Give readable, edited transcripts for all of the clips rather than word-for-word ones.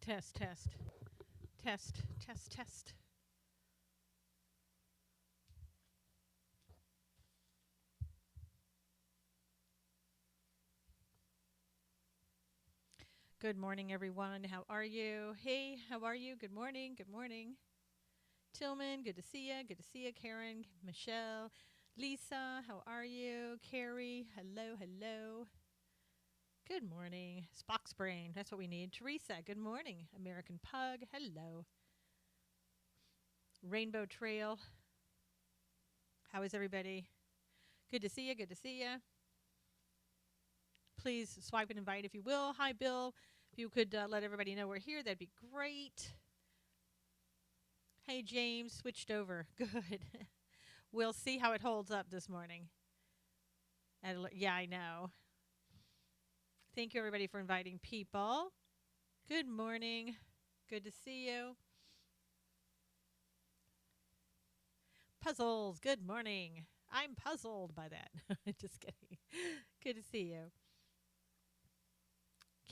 Test, test, test, test, test. Good morning, everyone. How are you? Hey, how are you? Good morning. Good morning. Tillman, good to see you. Good to see you. Karen, Michelle, Lisa, how are you? Carrie, hello, hello. Good morning. Spock's brain, that's what we need. Teresa, good morning. American Pug, hello. Rainbow Trail, how is everybody? Good to see you. Good to see you. Please swipe and invite if you will. Hi, Bill. If you could let everybody know we're here, that'd be great. Hey, James, switched over. Good. We'll see how it holds up this morning. Yeah, I know. Thank you, everybody, for inviting people. Good morning. Good to see you. Puzzles. Good morning. I'm puzzled by that. Just kidding. Good to see you.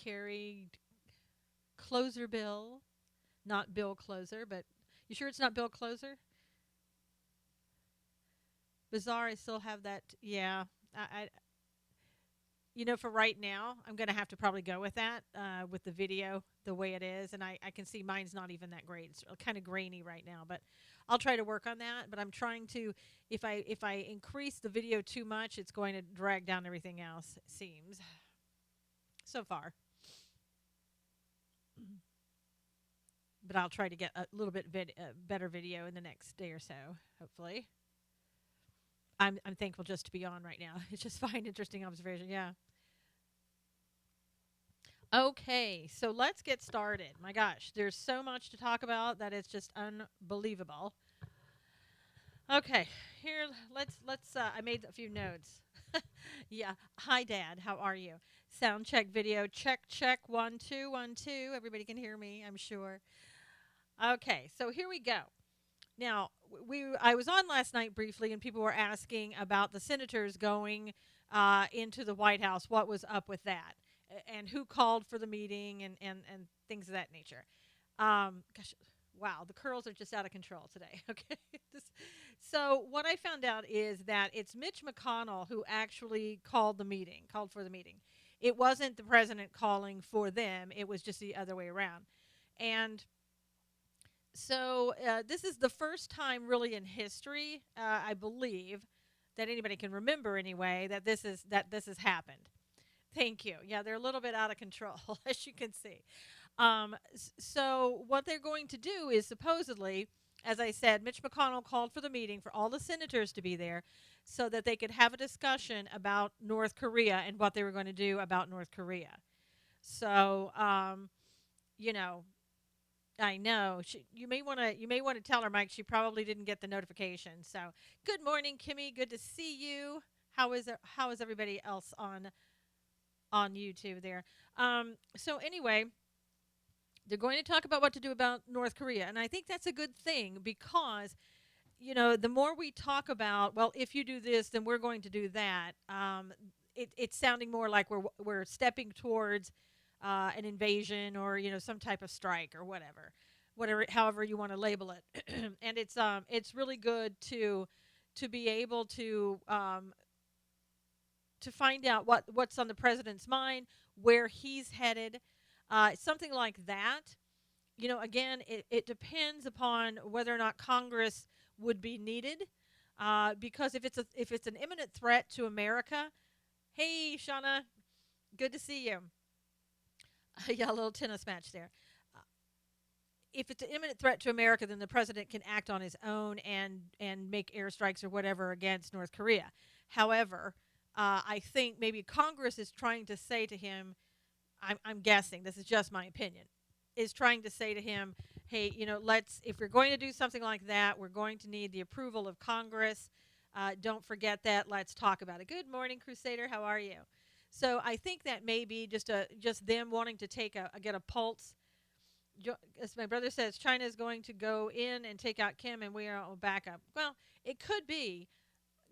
Carrie, Closer Bill. Not Bill Closer, but you sure it's not Bill Closer? Bizarre, I still have that. Yeah. I for right now, I'm going to have to probably go with that, with the video the way it is. And I can see mine's not even that great. It's kind of grainy right now, but I'll try to work on that. But I'm trying to, if I increase the video too much, it's going to drag down everything else, it seems, so far. But I'll try to get a little bit better video in the next day or so, hopefully. I'm thankful just to be on right now. It's just fine, interesting observation. Yeah. Okay, so let's get started. My gosh, there's so much to talk about that it's just unbelievable. Okay, here let's I made a few notes. Yeah. Hi Dad, how are you? Sound check video. Check check 1 2 1 2. Everybody can hear me, I'm sure. Okay, so here we go. Now, I was on last night briefly and people were asking about the senators going into the White House. What was up with that? And who called for the meeting and things of that nature. Gosh, wow, the curls are just out of control today. Okay. So what I found out is that it's Mitch McConnell who actually called for the meeting. It wasn't the president calling for them. It was just the other way around. And so this is the first time really in history, I believe, that anybody can remember anyway, that this has happened. Thank you. Yeah, they're a little bit out of control, as you can see. So what they're going to do is supposedly, as I said, Mitch McConnell called for the meeting for all the senators to be there so that they could have a discussion about North Korea and what they were going to do about North Korea. So, you know, I know. You may want to tell her, Mike. She probably didn't get the notification. So, good morning, Kimmy. Good to see you. How is everybody else on YouTube there? So anyway, they're going to talk about what to do about North Korea, and I think that's a good thing because the more we talk about, well, if you do this, then we're going to do that. It's sounding more like we're stepping towards an invasion or some type of strike or whatever, however you want to label it. And it's really good to be able to find out what's on the president's mind, where he's headed, something like that. Again, it depends upon whether or not Congress would be needed, because if it's an imminent threat to America. Hey, Shauna, good to see you. Yeah, a little tennis match there. Uh, if it's an imminent threat to America, then the president can act on his own and make airstrikes or whatever against North Korea. However, I think maybe Congress is trying to say to him, I'm guessing, this is just my opinion, is trying to say to him, hey, if we're going to do something like that, we're going to need the approval of Congress. Don't forget that. Let's talk about it. Good morning, Crusader. How are you? So I think that may be just them wanting to get a pulse. As my brother says, China is going to go in and take out Kim, and we are on backup. Well, it could be.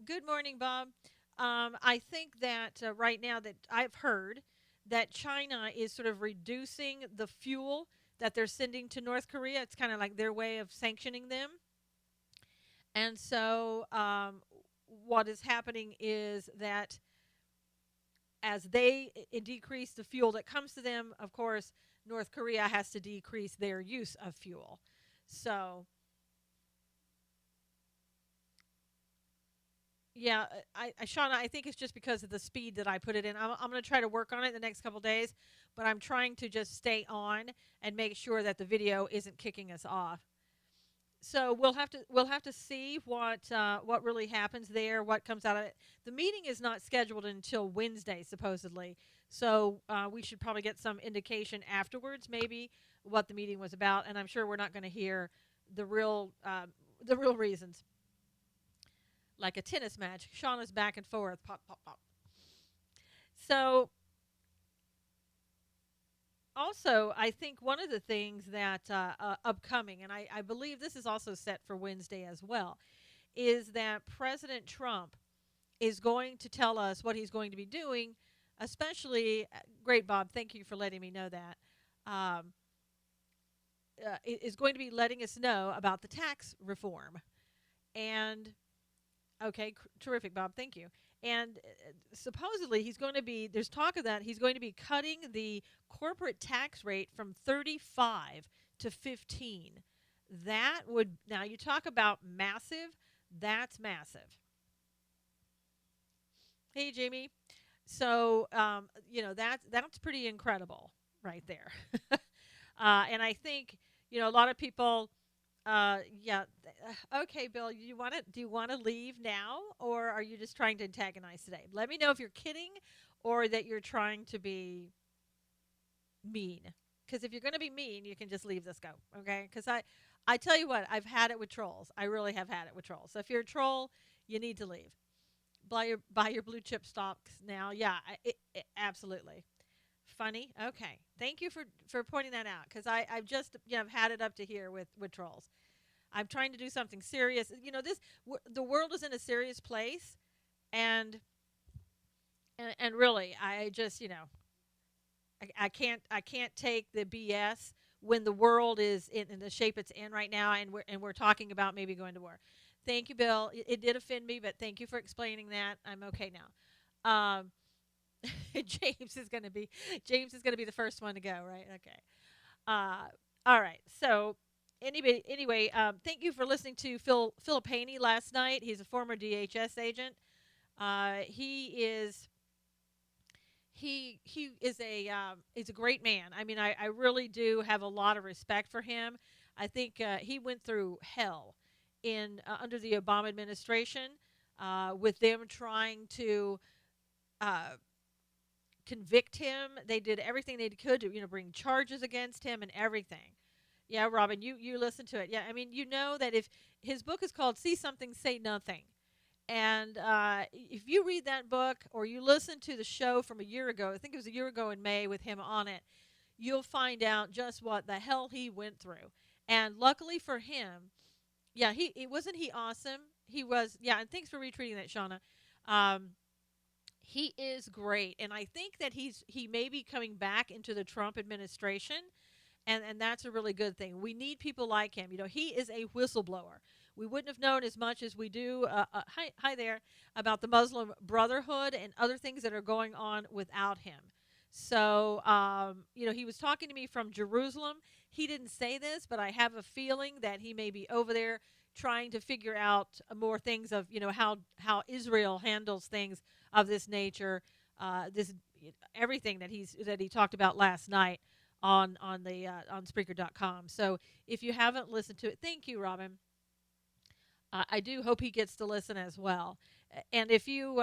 Good morning, Bob. I think that right now that I've heard that China is sort of reducing the fuel that they're sending to North Korea. It's kind of like their way of sanctioning them. And so, what is happening is that as they decrease the fuel that comes to them, of course, North Korea has to decrease their use of fuel. So, yeah, Shauna, I think it's just because of the speed that I put it in. I'm going to try to work on it the next couple days, but I'm trying to just stay on and make sure that the video isn't kicking us off. So we'll have to see what really happens there, what comes out of it. The meeting is not scheduled until Wednesday, supposedly. So we should probably get some indication afterwards, maybe what the meeting was about. And I'm sure we're not going to hear the real reasons, like a tennis match. Shauna's back and forth, pop, pop, pop. So also, I think one of the things that upcoming, and I believe this is also set for Wednesday as well, is that President Trump is going to tell us what he's going to be doing, especially, great, Bob, thank you for letting me know that, is going to be letting us know about the tax reform. And okay, terrific, Bob. Thank you. And supposedly he's going to be, there's talk of that, he's going to be cutting the corporate tax rate from 35 to 15. That would, now you talk about massive, that's massive. Hey, Jamie. So, that's pretty incredible right there. And I think, a lot of people, yeah. Okay, Bill, do you want to leave now, or are you just trying to antagonize today? Let me know if you're kidding or that you're trying to be mean. Because if you're going to be mean, you can just leave this go, okay? Because I tell you what, I've had it with trolls. I really have had it with trolls. So if you're a troll, you need to leave. Buy your blue chip stocks now. Yeah, absolutely. Funny. Okay. Thank you for pointing that out, because I've just I've had it up to here with trolls. I'm trying to do something serious. The world is in a serious place, and really, I just I can't take the BS when the world is in the shape it's in right now, and we're talking about maybe going to war. Thank you, Bill. It did offend me, but thank you for explaining that. I'm okay now. James is going to be the first one to go, right? Okay. Uh, all right. So anyway, thank you for listening to Philip Haney last night. He's a former DHS agent. He's a great man. I mean, I really do have a lot of respect for him. I think he went through hell in under the Obama administration, with them trying to uh, convict him. They did everything they could to bring charges against him and everything. Yeah, Robin, you listen to it. Yeah, I mean, that if his book is called "See Something, Say Nothing," and if you read that book or you listen to the show from a year ago, I think it was a year ago in May with him on it, you'll find out just what the hell he went through. And luckily for him, yeah, he wasn't he awesome. He was, yeah, and thanks for retweeting that, Shauna. Um, he is great, and I think that he may be coming back into the Trump administration, and that's a really good thing. We need people like him. He is a whistleblower. We wouldn't have known as much as we do. Hi there, about the Muslim Brotherhood and other things that are going on without him. So, he was talking to me from Jerusalem. He didn't say this, but I have a feeling that he may be over there trying to figure out more things of how Israel handles things of this nature. This everything that he talked about last night on Spreaker.com. So if you haven't listened to it, thank you, Robin. I do hope he gets to listen as well. And if you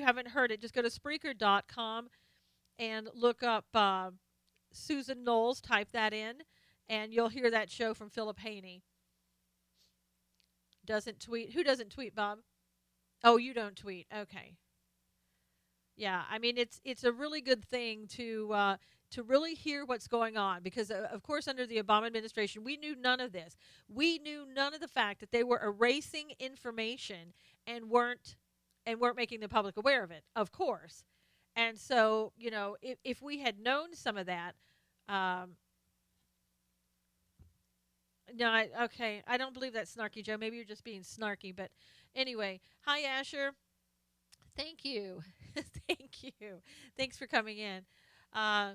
haven't heard it, just go to Spreaker.com and look up Susan Knowles. Type that in, and you'll hear that show from Philip Haney. Doesn't tweet. Who doesn't tweet, Bob? Oh, you don't tweet. Okay. Yeah, I mean it's a really good thing to really hear what's going on, because of course under the Obama administration we knew none of this. We knew none of the fact that they were erasing information and weren't making the public aware of it. Of course, and so if we had known some of that, um, No, okay. I don't believe that, Snarky Joe. Maybe you're just being snarky. But anyway, hi, Asher. Thank you. Thank you. Thanks for coming in. Uh,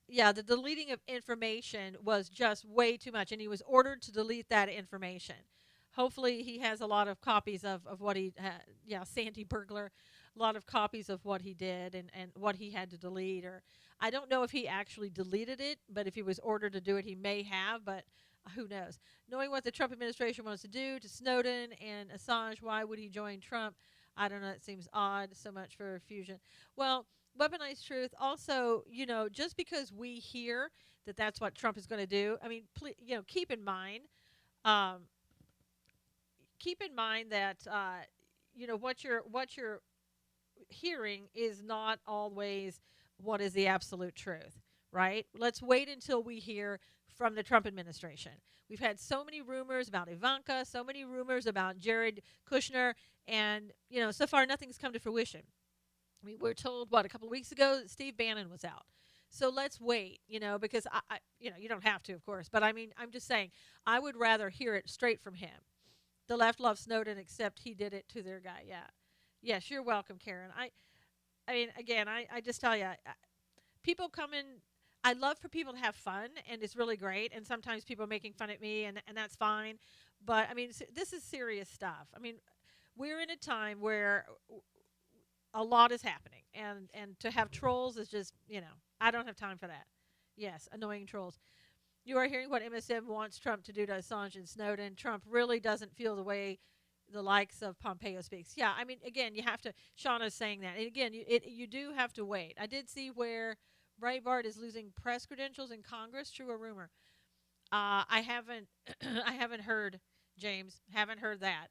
yeah, the deleting of information was just way too much, and he was ordered to delete that information. Hopefully, he has a lot of copies of what he had. Yeah, Sandy Burglar, a lot of copies of what he did and what he had to delete. Or I don't know if he actually deleted it, but if he was ordered to do it, he may have. But who knows? Knowing what the Trump administration wants to do to Snowden and Assange, why would he join Trump? I don't know. It seems odd. So much for fusion. Well, weaponized truth also, just because we hear that that's what Trump is going to do, I mean, um, keep in mind that what you're hearing is not always what is the absolute truth, right? Let's wait until we hear from the Trump administration. We've had so many rumors about Ivanka, so many rumors about Jared Kushner, and so far nothing's come to fruition. We were told a couple of weeks ago that Steve Bannon was out. So let's wait, because you don't have to, of course, but I mean, I'm just saying, I would rather hear it straight from him. The left loves Snowden, except he did it to their guy. Yeah, yes, you're welcome, Karen. I mean, again, I just tell you, people come in. I love for people to have fun, and it's really great. And sometimes people are making fun at me, and that's fine. But I mean, this is serious stuff. I mean, we're in a time where a lot is happening, and to have trolls is just I don't have time for that. Yes, annoying trolls. You are hearing what MSM wants Trump to do to Assange and Snowden. Trump really doesn't feel the way the likes of Pompeo speaks. Yeah, I mean, again, you have to. Shauna's saying that, and again, you do have to wait. I did see where Breitbart is losing press credentials in Congress. True or rumor? I haven't. I haven't heard, James. Haven't heard that.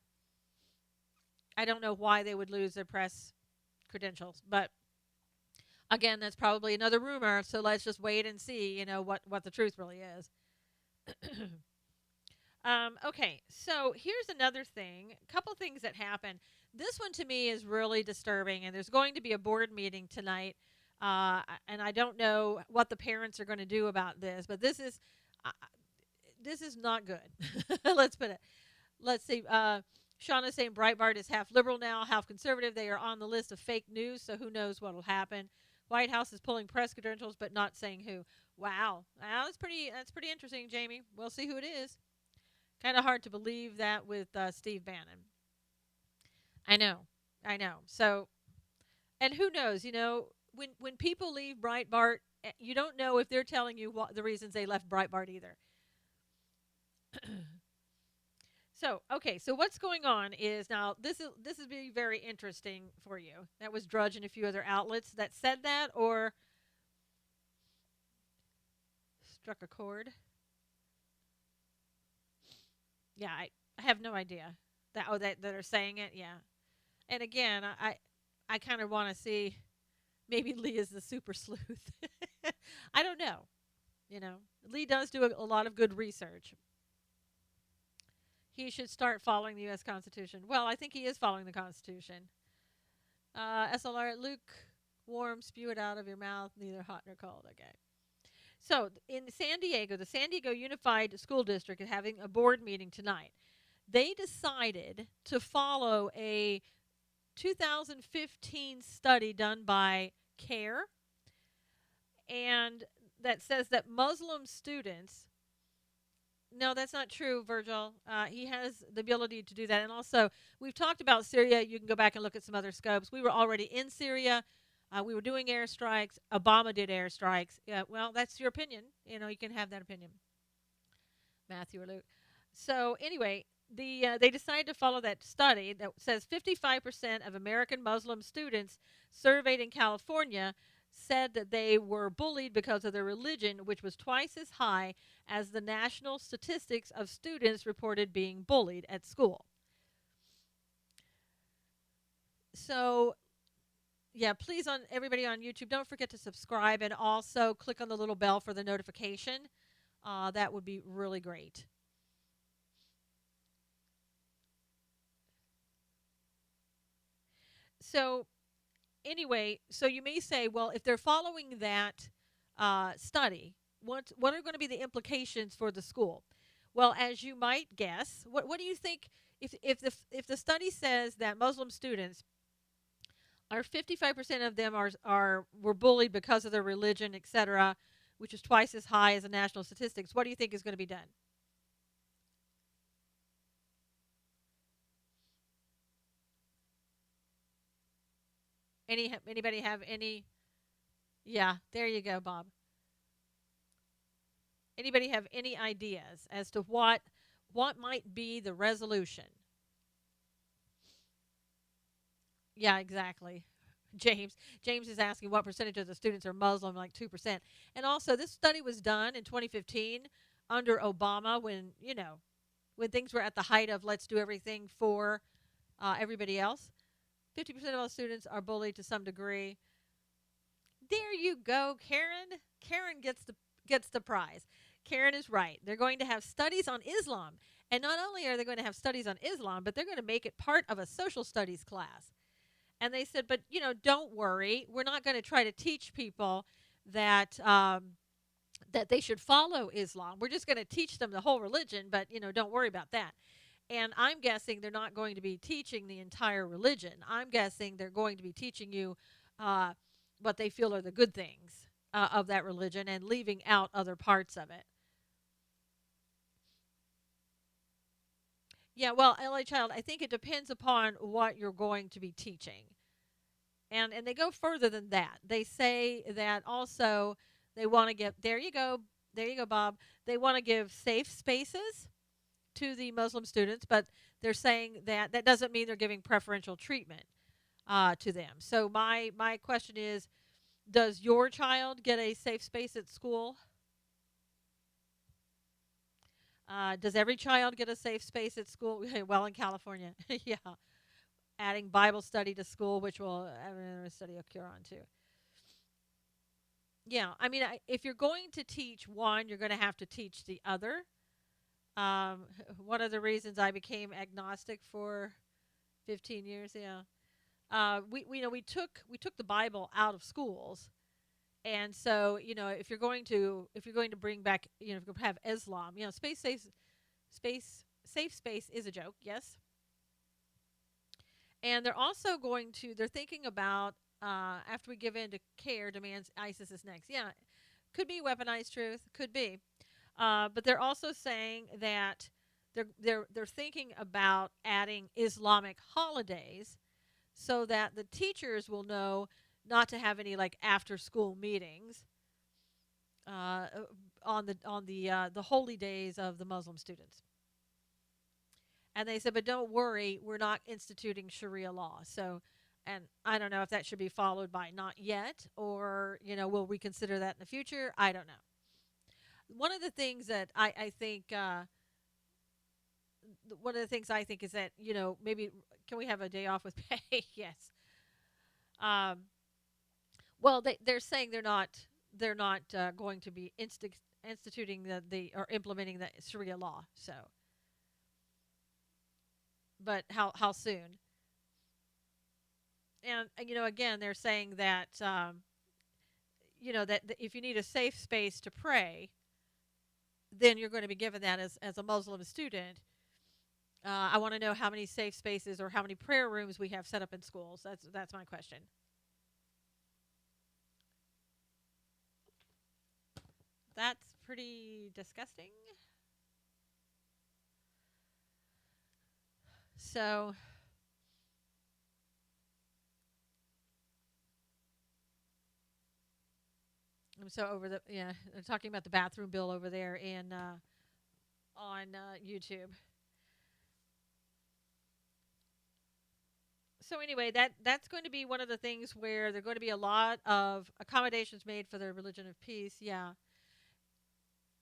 I don't know why they would lose their press credentials, but again, that's probably another rumor. So let's just wait and see, what the truth really is. Okay, so here's another thing. A couple things that happen. This one to me is really disturbing, and there's going to be a board meeting tonight, and I don't know what the parents are going to do about this, but this is not good. Let's put it. Let's see. Shauna's saying Breitbart is half liberal now, half conservative. They are on the list of fake news, so who knows what will happen. White House is pulling press credentials, but not saying who. Wow, well, that's pretty interesting, Jamie. We'll see who it is. Kind of hard to believe that with Steve Bannon. I know, I know. So, and who knows? When people leave Breitbart, you don't know if they're telling you what the reasons they left Breitbart either. So, okay, so what's going on is now this is being very interesting for you. That was Drudge and a few other outlets that said that or struck a chord. Yeah, I have no idea that are saying it. Yeah, and again, I kind of want to see maybe Lee is the super sleuth. I don't know. You know, Lee does do a lot of good research. He should start following the U.S. Constitution. Well, I think he is following the Constitution. SLR, Luke, warm, spew it out of your mouth, neither hot nor cold. Okay. So in San Diego, the San Diego Unified School District is having a board meeting tonight. They decided to follow a 2015 study done by CARE, and that says that Muslim students. No, that's not true, Virgil. He has the ability to do that. And also, we've talked about Syria. You can go back and look at some other scopes. We were already in Syria. We were doing airstrikes. Obama did airstrikes. Yeah, well, that's your opinion. You can have that opinion, Matthew or Luke. So anyway, they decided to follow that study that says 55% of American Muslim students surveyed in California said that they were bullied because of their religion, which was twice as high as the national statistics of students reported being bullied at school. So, yeah, please, on everybody on YouTube, don't forget to subscribe and also click on the little bell for the notification. That would be really great. So, anyway, so you may say, well, if they're following that study, what are going to be the implications for the school? Well, as you might guess, what do you think if the study says that Muslim students are 55% of them are were bullied because of their religion, etc., which is twice as high as the national statistics, what do you think is going to be done? Anybody have any? Yeah, there you go, Bob. Anybody have any ideas as to what might be the resolution? Yeah, exactly. James is asking what percentage of the students are Muslim, like 2%. And also, this study was done in 2015 under Obama when things were at the height of let's do everything for everybody else. 50% of all students are bullied to some degree. There you go, Karen. Karen gets the prize. Karen is right. They're going to have studies on Islam. And not only are they going to have studies on Islam, but they're going to make it part of a social studies class. And they said, but don't worry. We're not going to try to teach people that that they should follow Islam. We're just going to teach them the whole religion, but don't worry about that. And I'm guessing they're not going to be teaching the entire religion. I'm guessing they're going to be teaching you uh, what they feel are the good things of that religion and leaving out other parts of it. Yeah, well, LA Child, I think it depends upon what you're going to be teaching. And they go further than that. They say that also they want to give, there you go, Bob. They want to give safe spaces to the Muslim students, but they're saying that that doesn't mean they're giving preferential treatment to them. So my question is, does your child get a safe space at school? Does every child get a safe space at school? Well, in California, yeah. Adding Bible study to school, which will study of Quran too. Yeah, I mean, if you're going to teach one, you're going to have to teach the other. Um, one of the reasons I became agnostic for 15 years, yeah. We took the Bible out of schools, and so if you're going to bring back if you have Islam, safe space is a joke, yes. And they're thinking about after we give in to care demands ISIS is next. Yeah, could be weaponized truth, could be, but they're also saying that they're thinking about adding Islamic holidays so that the teachers will know not to have any like after school meetings uh, on the holy days of the Muslim students. And they said, but don't worry, we're not instituting Sharia law. So, and I don't know if that should be followed by not yet, or we'll reconsider that in the future. I don't know. One of the things that I think one of the things I think is that maybe can we have a day off with pay? Yes. Um, well, they're saying they're not going to be instituting the or implementing the Sharia law. So, but how soon? And again, they're saying that that if you need a safe space to pray, then you're going to be given that as a Muslim student. I want to know how many safe spaces or how many prayer rooms we have set up in schools. That's my question. That's pretty disgusting. So, I'm so over the they're talking about the bathroom bill over there in on YouTube. So anyway, that's going to be one of the things where there're going to be a lot of accommodations made for the religion of peace. Yeah.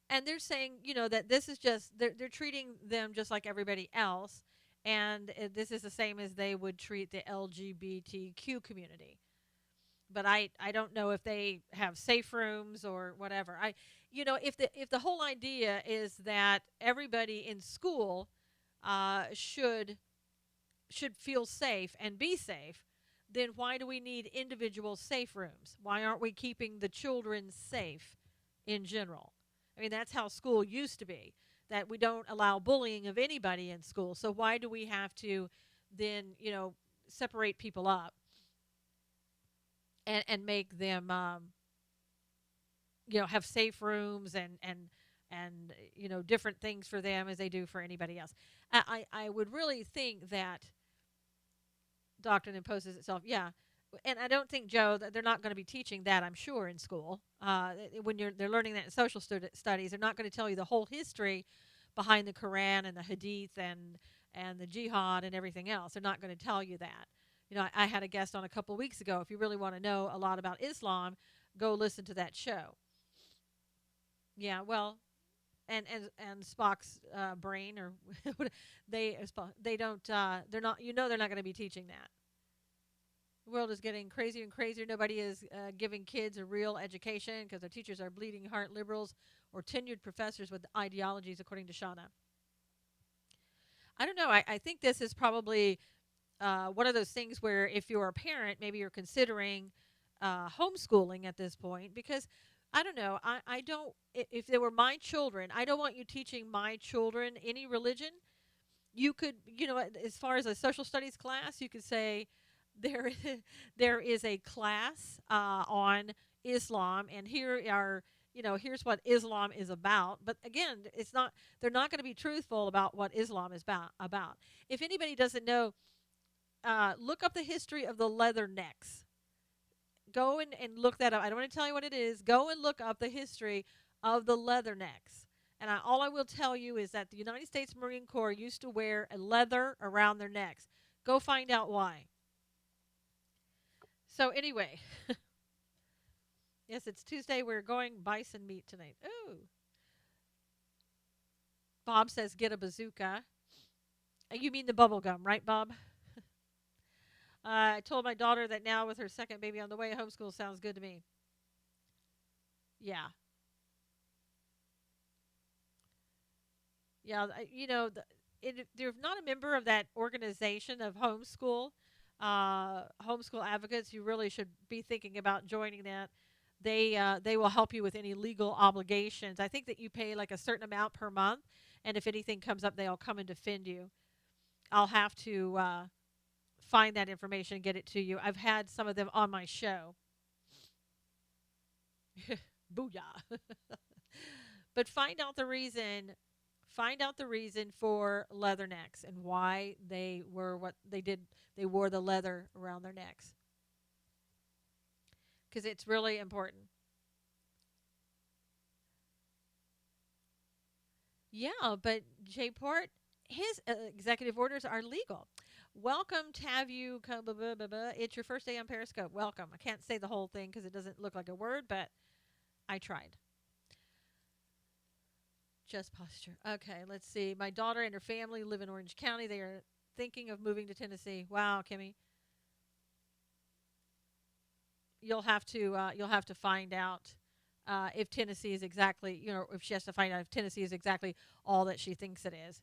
And they're saying, that this is just they're treating them just like everybody else, and this is the same as they would treat the LGBTQ community. But I don't know if they have safe rooms or whatever. If the whole idea is that everybody in school should feel safe and be safe, then why do we need individual safe rooms? Why aren't we keeping the children safe in general? I mean, that's how school used to be. that we don't allow bullying of anybody in school. So why do we have to then, separate people up and make them, have safe rooms and different things for them as they do for anybody else. I would really think that doctrine imposes itself. Yeah, and I don't think, Joe, that they're not going to be teaching that. I'm sure in school, when they're learning that in social studies, they're not going to tell you the whole history behind the Quran and the Hadith and the Jihad and everything else. They're not going to tell you that. I had a guest on a couple of weeks ago. If you really want to know a lot about Islam, go listen to that show. Yeah, well, and Spock's brain, or they don't they're not they're not going to be teaching that. The world is getting crazier and crazier. Nobody is giving kids a real education because their teachers are bleeding heart liberals or tenured professors with ideologies, according to Shauna. I don't know. I think this is probably one of those things where if you're a parent, maybe you're considering homeschooling at this point, because I don't know. I don't, if they were my children, I don't want you teaching my children any religion. You could, as far as a social studies class, you could say there, there is a class on Islam, and here are, here's what Islam is about. But again, they're not going to be truthful about what Islam is about. If anybody doesn't know, look up the history of the leather necks. Go and look that up. I don't want to tell you what it is. Go and look up the history of the leather necks. And all I will tell you is that the United States Marine Corps used to wear a leather around their necks. Go find out why. So anyway, yes, it's Tuesday. We're going bison meat tonight. Ooh. Bob says get a bazooka. You mean the bubble gum, right, Bob? I told my daughter that now with her second baby on the way, homeschool sounds good to me. Yeah. Yeah, if you're not a member of that organization of homeschool advocates, you really should be thinking about joining that. They will help you with any legal obligations. I think that you pay like a certain amount per month, and if anything comes up, they'll come and defend you. I'll have to find that information and get it to you. I've had some of them on my show. Booyah. But find out the reason. Find out the reason for leathernecks and why they were what they did. They wore the leather around their necks because it's really important. Yeah, but Jay Port, his executive orders are legal. Welcome, Tavu. It's your first day on Periscope. Welcome. I can't say the whole thing because it doesn't look like a word, but I tried. Just posture. Okay, let's see. My daughter and her family live in Orange County. They are thinking of moving to Tennessee. Wow, Kimmy. You'll have to find out if Tennessee is exactly, if she has to find out if Tennessee is exactly all that she thinks it is.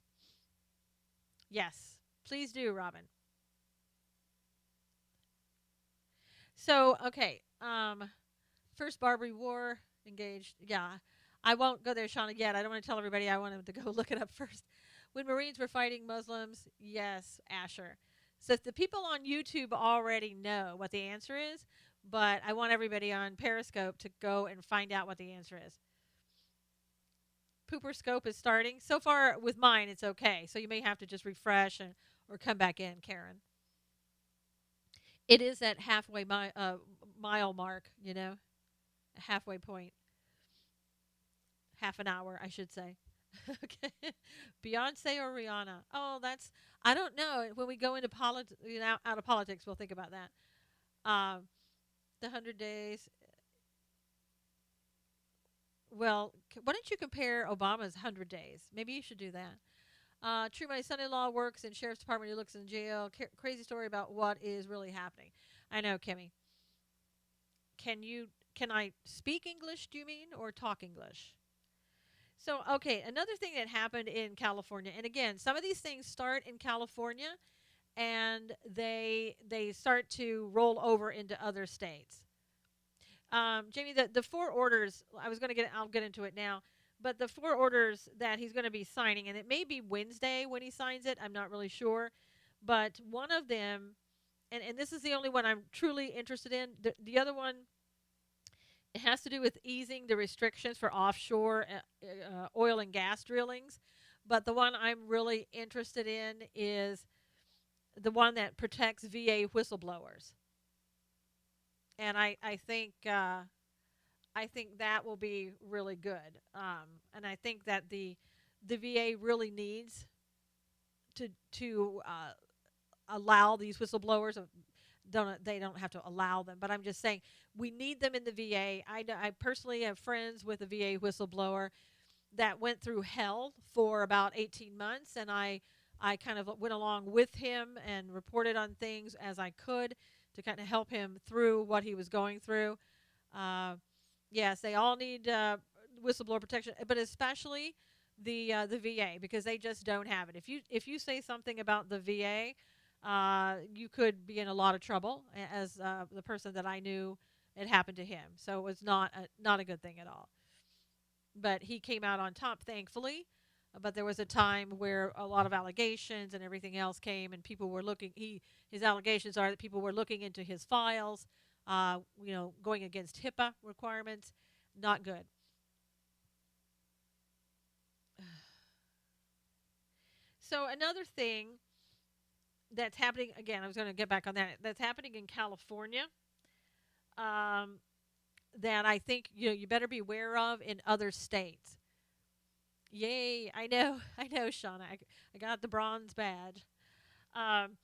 Yes, please do, Robin. So, okay. First Barbary War engaged. Yeah. I won't go there, Shauna, yet. I don't want to tell everybody. I want them to go look it up first. When Marines were fighting Muslims, yes, Asher. So the people on YouTube already know what the answer is, but I want everybody on Periscope to go and find out what the answer is. Pooper Scope is starting. So far with mine, it's okay. So you may have to just refresh or come back in, Karen. It is that halfway mile mark, a halfway point. Half an hour, I should say. Okay. Beyonce or Rihanna? Oh, I don't know. When we go into politics, out of politics, we'll think about that. The 100 days. Well, why don't you compare Obama's 100 days? Maybe you should do that. True, my son-in-law works in sheriff's department. He looks in jail. Crazy story about what is really happening. I know, Kimmy. Can I speak English, do you mean, or talk English? So, okay, another thing that happened in California, and again, some of these things start in California, and they start to roll over into other states. Jamie, the four orders, I'll get into it now, But the 4 orders that he's going to be signing, and it may be Wednesday when he signs it, I'm not really sure. But one of them, and this is the only one I'm truly interested in. The other one, it has to do with easing the restrictions for offshore oil and gas drillings. But the one I'm really interested in is the one that protects VA whistleblowers. And I think that will be really good. And I think that the VA really needs to allow these whistleblowers. They don't have to allow them, but I'm just saying we need them in the VA. I personally have friends with a VA whistleblower that went through hell for about 18 months, and I kind of went along with him and reported on things as I could to kind of help him through what he was going through. Uh, yes, they all need whistleblower protection, but especially the VA, because they just don't have it. If you say something about the VA, you could be in a lot of trouble. As the person that I knew, it happened to him, so it was not a good thing at all. But he came out on top, thankfully. But there was a time where a lot of allegations and everything else came, and people were looking. His allegations are that people were looking into his files, going against HIPAA requirements. Not good. So another thing that's happening again, I was going to get back on that. That's happening in California. Um, that I think you better be aware of in other states. Yay! I know, I know, Shauna. I got the bronze badge. Um,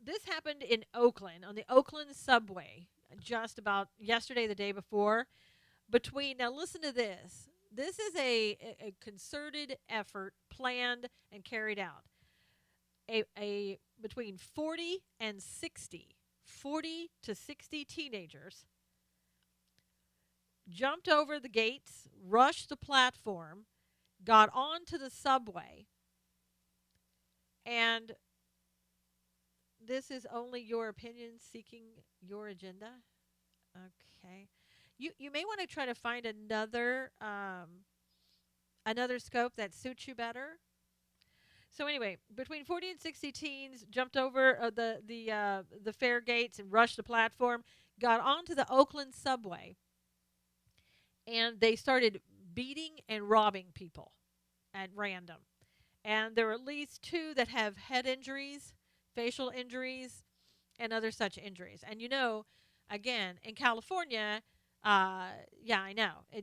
this happened in Oakland on the Oakland subway just about yesterday, the day before. Now listen to this. This is a concerted effort, planned and carried out. A between 40 to 60 teenagers jumped over the gates, rushed the platform, got onto the subway, and this is only your opinion seeking your agenda. Okay. You may want to try to find another scope that suits you better. So anyway, between 40 and 60 teens jumped over the fare gates and rushed the platform, got onto the Oakland subway, and they started beating and robbing people at random. And there are at least 2 that have head injuries, facial injuries, and other such injuries. And again, in California, yeah, I know. I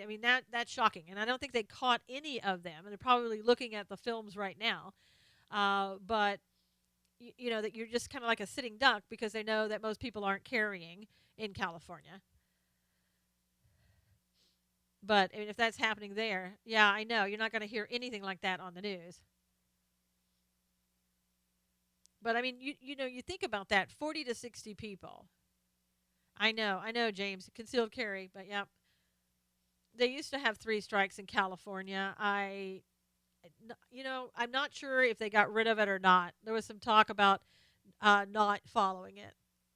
mean, that's shocking. And I don't think they caught any of them. And they're probably looking at the films right now. But, that you're just kind of like a sitting duck because they know that most people aren't carrying in California. But I mean, if that's happening there, yeah, I know. You're not going to hear anything like that on the news. But I mean, you think about that 40 to 60 people. I know, James, concealed carry, but yeah. They used to have 3 strikes in California. I'm not sure if they got rid of it or not. There was some talk about not following it.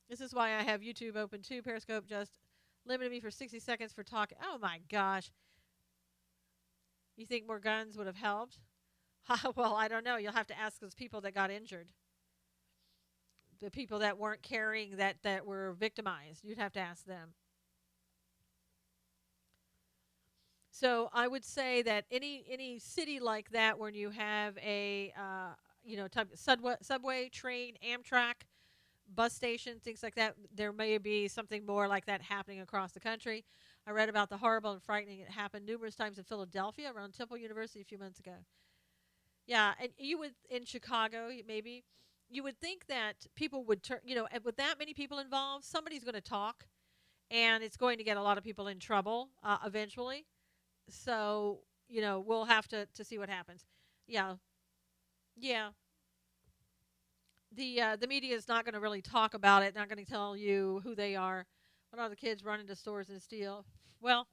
This is why I have YouTube open too. Periscope just limited me for 60 seconds for talking. Oh my gosh. You think more guns would have helped? Well, I don't know. You'll have to ask those people that got injured. The people that weren't carrying that were victimized. You'd have to ask them. So I would say that any city like that, when you have a type of subway, train, Amtrak, bus station, things like that, there may be something more like that happening across the country. I read about the horrible and frightening it happened numerous times in Philadelphia around Temple University a few months ago. Yeah, and you would in Chicago maybe you would think that people would turn, with that many people involved, somebody's going to talk, and it's going to get a lot of people in trouble eventually. So we'll have to see what happens. Yeah, yeah. The media is not going to really talk about it. Not going to tell you who they are. What are the kids run into stores and steal? Well,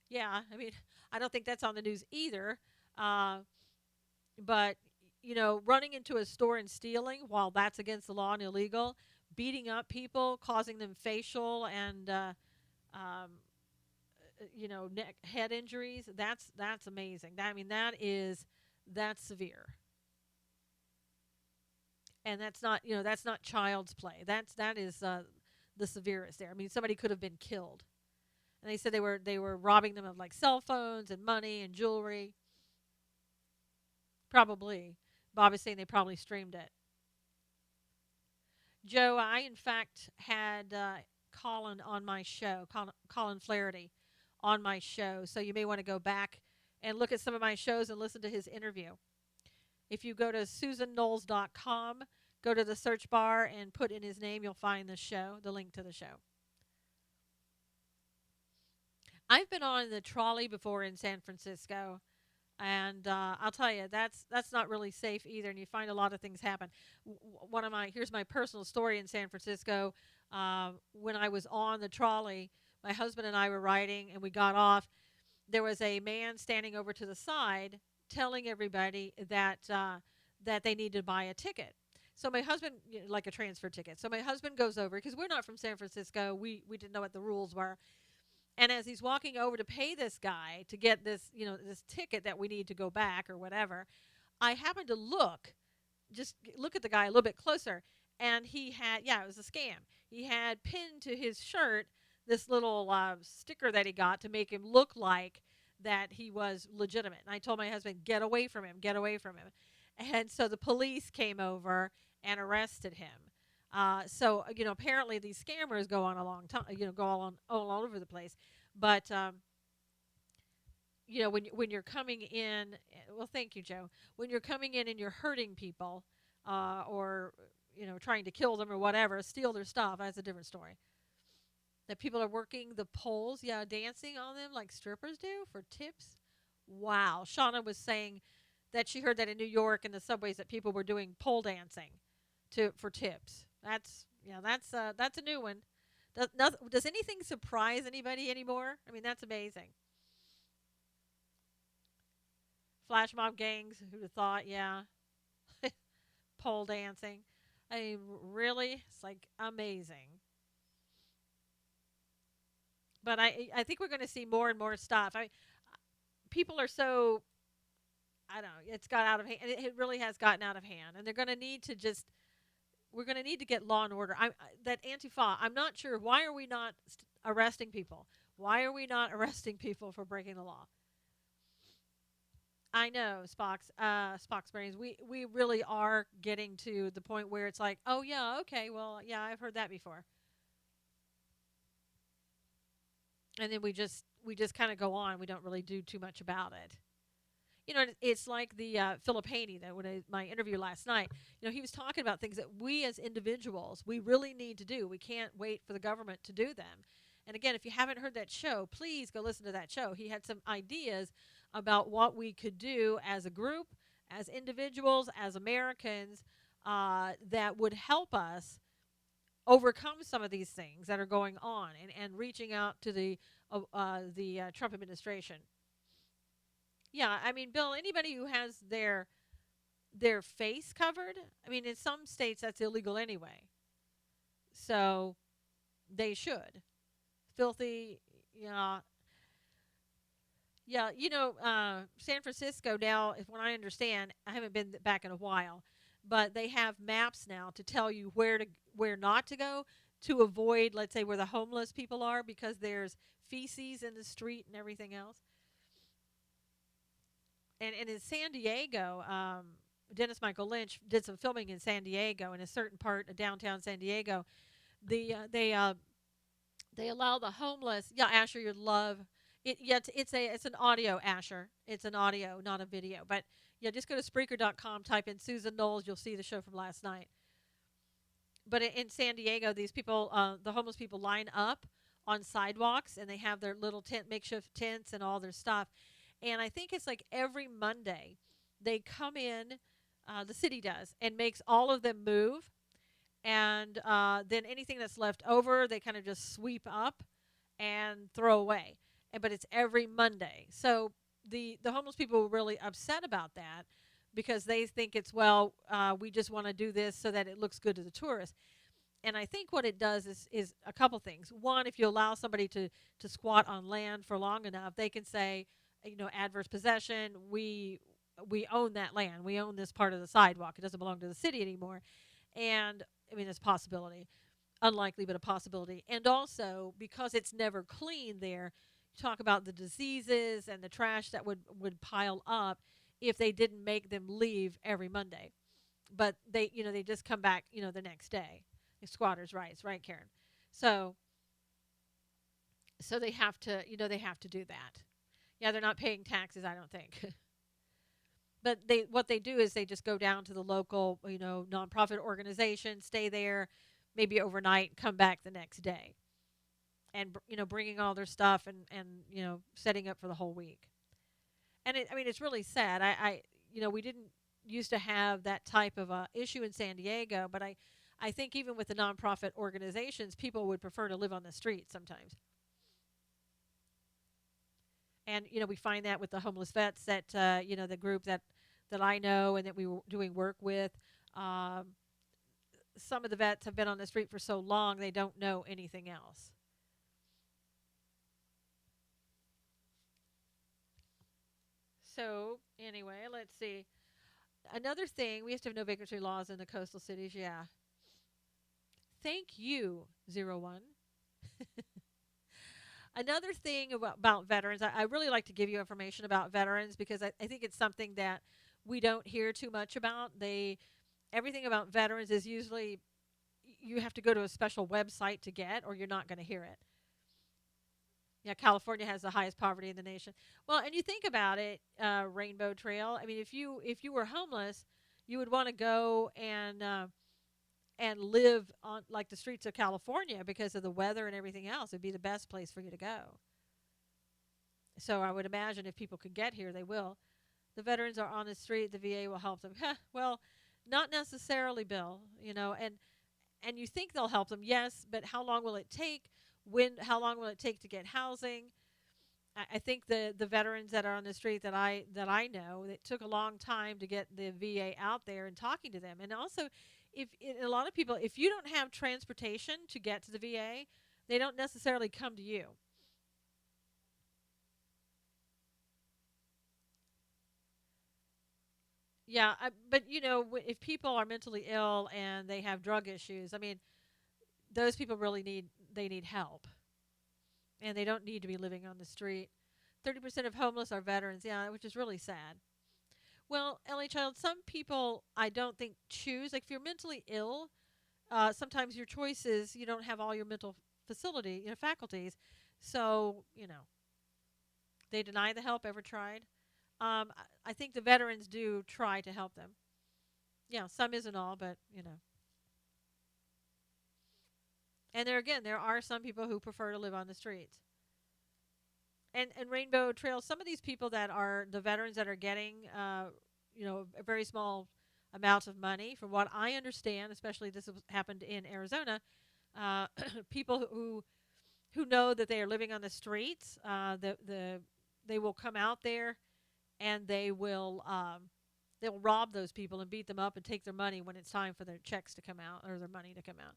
yeah. I mean, I don't think that's on the news either. Uh, but running into a store and stealing, while that's against the law and illegal, beating up people, causing them facial and um, neck head injuries. That's amazing. I mean, that's severe, and that's not child's play. That is the severest there. I mean, somebody could have been killed. And they said they were robbing them of like cell phones and money and jewelry. Probably. Bob is saying they probably streamed it. Joe, I in fact had Colin on my show, Colin Flaherty on my show. So you may want to go back and look at some of my shows and listen to his interview. If you go to susanknowles.com, go to the search bar and put in his name, you'll find the show, the link to the show. I've been on the trolley before in San Francisco, and I'll tell you that's not really safe either. And you find a lot of things happen. One of my Here's my personal story in San Francisco. When I was on the trolley, my husband and I were riding, and we got off. There was a man standing over to the side, telling everybody that they needed to buy a ticket. So my husband, like a transfer ticket. So my husband goes over because we're not from San Francisco. We didn't know what the rules were. And as he's walking over to pay this guy to get this ticket that we need to go back or whatever, I happened to just look at the guy a little bit closer, and he had, yeah, it was a scam. He had pinned to his shirt this little sticker that he got to make him look like that he was legitimate. And I told my husband, get away from him, get away from him. And so the police came over and arrested him. So apparently these scammers go on a long time, go all over the place. But when you're coming in, well, thank you, Joe. When you're coming in and you're hurting people, or trying to kill them or whatever, steal their stuff, that's a different story. That people are working the poles, yeah, dancing on them like strippers do for tips. Wow, Shauna was saying that she heard that in New York in the subways that people were doing pole dancing for tips. That's a new one. Does anything surprise anybody anymore? I mean, that's amazing. Flash mob gangs, who'd have thought? Yeah, pole dancing. I mean, really, it's like amazing. But I think we're going to see more and more stuff. People are so, I don't know. It's got out of hand. It really has gotten out of hand, and they're going to need to just we're going to need to get law and order. That Antifa, I'm not sure. Why are we not arresting people? Why are we not arresting people for breaking the law? I know, Spock's brains. We really are getting to the point where it's like, oh yeah, okay, well yeah, I've heard that before, and then we just kind of go on. We don't really do too much about it. It's like the Philip Haney that my interview last night. He was talking about things that we as individuals we really need to do. We can't wait for the government to do them. And again, if you haven't heard that show, please go listen to that show. He had some ideas about what we could do as a group, as individuals, as Americans, that would help us overcome some of these things that are going on, and reaching out to the Trump administration. Yeah, I mean, Bill, anybody who has their face covered, I mean, in some states that's illegal anyway. So they should. Filthy, yeah. Yeah, San Francisco now, if when I understand, I haven't been back in a while, but they have maps now to tell you where not to go to avoid, let's say, where the homeless people are because there's feces in the street and everything else. And in San Diego, Dennis Michael Lynch did some filming in San Diego in a certain part of downtown San Diego. They allow the homeless. Yeah, Asher, you'd love it. Yeah, it's an audio, Asher. It's an audio, not a video. But yeah, just go to Spreaker.com, type in Susan Knowles. You'll see the show from last night. But in San Diego, these people, the homeless people, line up on sidewalks, and they have their little makeshift tents, and all their stuff. And I think it's like every Monday, they come in. The city does, and makes all of them move, and then anything that's left over, they kind of just sweep up and throw away. But it's every Monday, so the homeless people were really upset about that because they think it's we just want to do this so that it looks good to the tourists. And I think what it does is a couple things. One, if you allow somebody to squat on land for long enough, they can say, adverse possession. We own that land. We own this part of the sidewalk. It doesn't belong to the city anymore. And I mean, it's a possibility, unlikely, but a possibility. And also because it's never clean there, you talk about the diseases and the trash that would pile up if they didn't make them leave every Monday. But they just come back, the next day. Squatters' rights, right, Karen? So they have to, they have to do that. Yeah, they're not paying taxes, I don't think. But what they do is they just go down to the local, nonprofit organization, stay there, maybe overnight, come back the next day, and bringing all their stuff and setting up for the whole week. And I mean, it's really sad. We didn't used to have that type of issue in San Diego, but I think even with the nonprofit organizations, people would prefer to live on the street sometimes. And we find that with the homeless vets that the group that I know and that we were doing work with. Um, some of the vets have been on the street for so long they don't know anything else. So anyway, let's see. Another thing, we used to have no vacancy laws in the coastal cities. Yeah. Thank you, 01. Another thing about veterans, I really like to give you information about veterans because I think it's something that we don't hear too much about. Everything about veterans is usually you have to go to a special website to get, or you're not going to hear it. Yeah, California has the highest poverty in the nation. Well, and you think about it, Rainbow Trail. I mean, if you were homeless, you would want to go and live on like the streets of California because of the weather and everything else. It'd be the best place for you to go. So I would imagine if people could get here, they will. The veterans are on the street. The VA will help them. Well, not necessarily, Bill. And you think they'll help them, yes, but how long will it take? How long will it take to get housing? I think the veterans that are on the street that I know, it took a long time to get the VA out there and talking to them. And also, if a lot of people, if you don't have transportation to get to the VA, they don't necessarily come to you. Yeah, but if people are mentally ill and they have drug issues, I mean, those people really need help, and they don't need to be living on the street. 30% of homeless are veterans, yeah, which is really sad. Well, LA Child, some people I don't think choose. Like if you're mentally ill, sometimes your choices you don't have all your mental faculties, so they deny the help. Ever tried? I think the veterans do try to help them. Yeah, some isn't all, but and there are some people who prefer to live on the streets. And Rainbow Trail, some of these people that are the veterans that are getting, a very small amount of money, from what I understand, especially this has happened in Arizona, uh, people who know that they are living on the streets, they will come out there and they'll rob those people and beat them up and take their money when it's time for their checks to come out or their money to come out.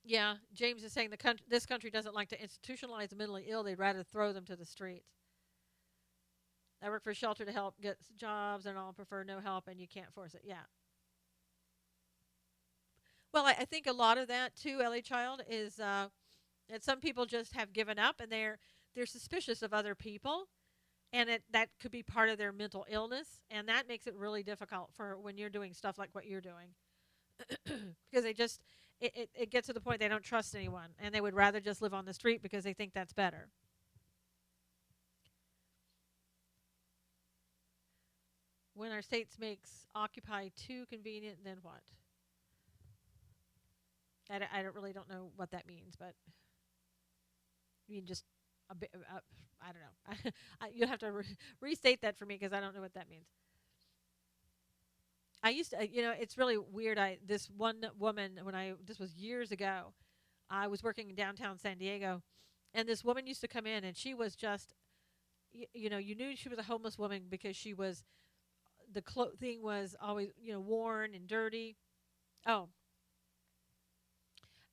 Yeah, James is saying this country doesn't like to institutionalize the mentally ill. They'd rather throw them to the streets. I work for a shelter to help get jobs, and I'll prefer no help, and you can't force it. Yeah. Well, I think a lot of that too, LA Child, is that some people just have given up, and they're suspicious of other people, and that could be part of their mental illness, and that makes it really difficult for when you're doing stuff like what you're doing. Because it gets to the point they don't trust anyone and they would rather just live on the street because they think that's better. When our states makes occupy too convenient, then what? I don't really don't know what that means, but you mean just a bit. I don't know. You'll have to restate that for me because I don't know what that means. I used to, it's really weird. This one woman this was years ago. I was working in downtown San Diego, and this woman used to come in, and she was just, you knew she was a homeless woman because she was the clothing was always worn and dirty, Oh,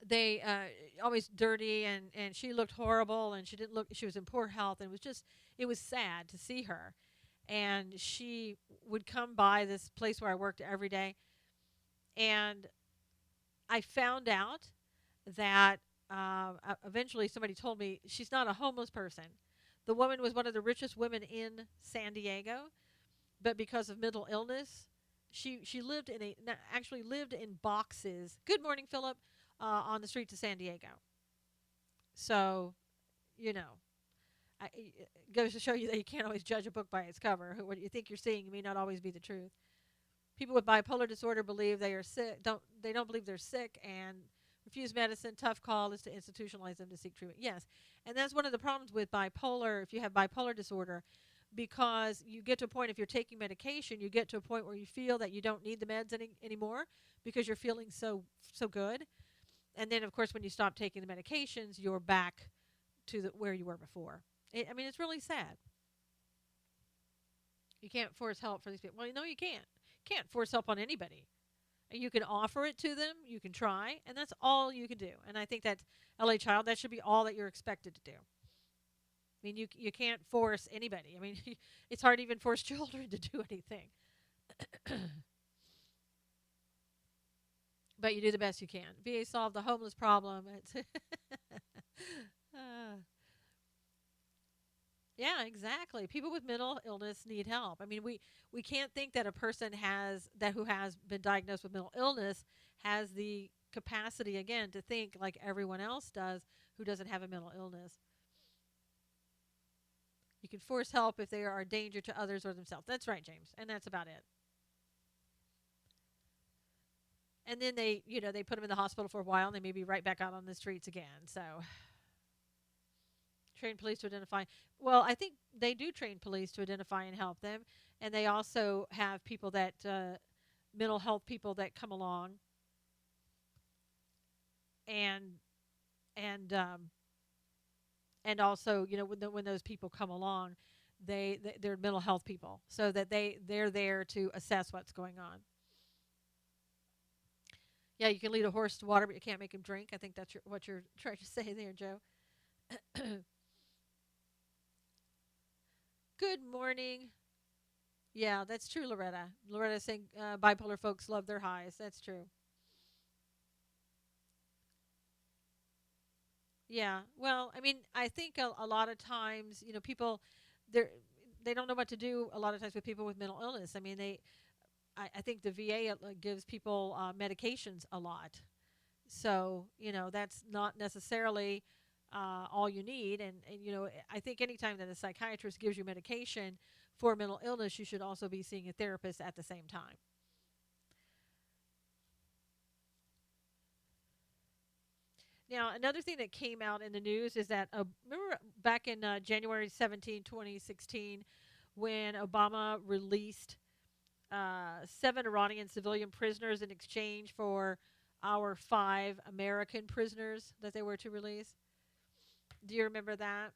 they always dirty, and she looked horrible, and she didn't look. She was in poor health, and it was sad to see her. And she would come by this place where I worked every day, and I found out that eventually somebody told me she's not a homeless person. The woman was one of the richest women in San Diego, but because of mental illness, she lived in a actually lived in boxes. Good morning, Philip, on the streets of San Diego. So, you know, it goes to show you that you can't always judge a book by its cover. What you think you're seeing may not always be the truth. People with bipolar disorder believe they are sick. They don't believe they're sick and refuse medicine. Tough call is to institutionalize them to seek treatment. Yes, and that's one of the problems with bipolar. If you have bipolar disorder, because you get to a point, if you're taking medication, you get to a point where you feel that you don't need the meds anymore because you're feeling so good. And then, of course, when you stop taking the medications, you're back to where you were before. I mean, it's really sad. You can't force help for these people. Well, no, you can't. You can't force help on anybody. And you can offer it to them. You can try, and that's all you can do. And I think that's LA Child. That should be all that you're expected to do. I mean, you can't force anybody. I mean, it's hard to even force children to do anything. But you do the best you can. VA solved the homeless problem. It's uh, yeah, exactly. People with mental illness need help. I mean, we can't think that a person who has been diagnosed with mental illness has the capacity again to think like everyone else does who doesn't have a mental illness. You can force help if they are a danger to others or themselves. That's right, James. And that's about it. And then they put them in the hospital for a while and they may be right back out on the streets again. So train police to identify. Well, I think they do train police to identify and help them. And they also have people that, mental health people that come along and, and, and also, when those people come along, they're mental health people so that they're there to assess what's going on. Yeah, you can lead a horse to water, but you can't make him drink. I think that's what you're trying to say there, Joe. Good morning. Yeah, that's true, Loretta. Loretta saying bipolar folks love their highs. That's true. Yeah. Well, I mean, I think a lot of times, people, they they don't know what to do a lot of times with people with mental illness. I mean, I think the VA gives people medications a lot. So, that's not necessarily all you need. And I think anytime that a psychiatrist gives you medication for mental illness, you should also be seeing a therapist at the same time. Now, another thing that came out in the news is that, remember back in January 17, 2016, when Obama released 7 Iranian civilian prisoners in exchange for our 5 American prisoners that they were to release? Do you remember that?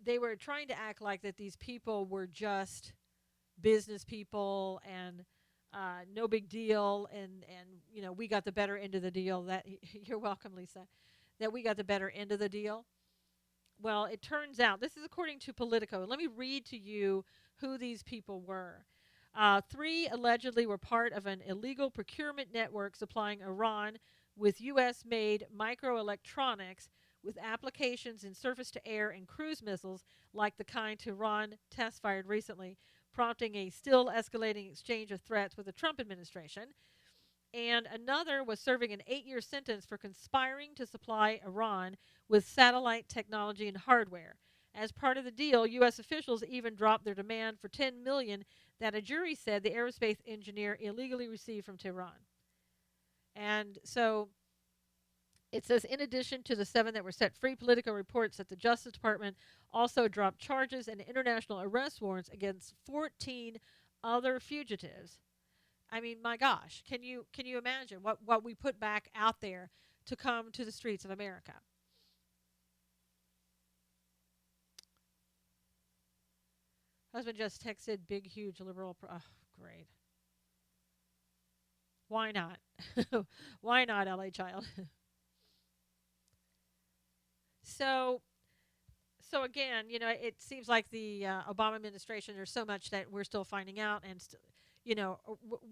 They were trying to act like that these people were just business people and no big deal, and we got the better end of the deal. That you're welcome, Lisa. That we got the better end of the deal. Well, it turns out this is according to Politico. Let me read to you who these people were. 3 allegedly were part of an illegal procurement network supplying Iran with U.S. made microelectronics with applications in surface to air and cruise missiles like the kind Tehran test fired recently, prompting a still escalating exchange of threats with the Trump administration. And another was serving an 8-year sentence for conspiring to supply Iran with satellite technology and hardware. As part of the deal, U.S. officials even dropped their demand for $10 million that a jury said the aerospace engineer illegally received from Tehran. And so it says, in addition to the 7 that were set free, Politico reports that the Justice Department also dropped charges and international arrest warrants against 14 other fugitives. I mean, my gosh, can you imagine what we put back out there to come to the streets of America? Husband just texted big, huge liberal. Oh, great. Why not? Why not, LA child? so, so again, it seems like the Obama administration. There's so much that we're still finding out, and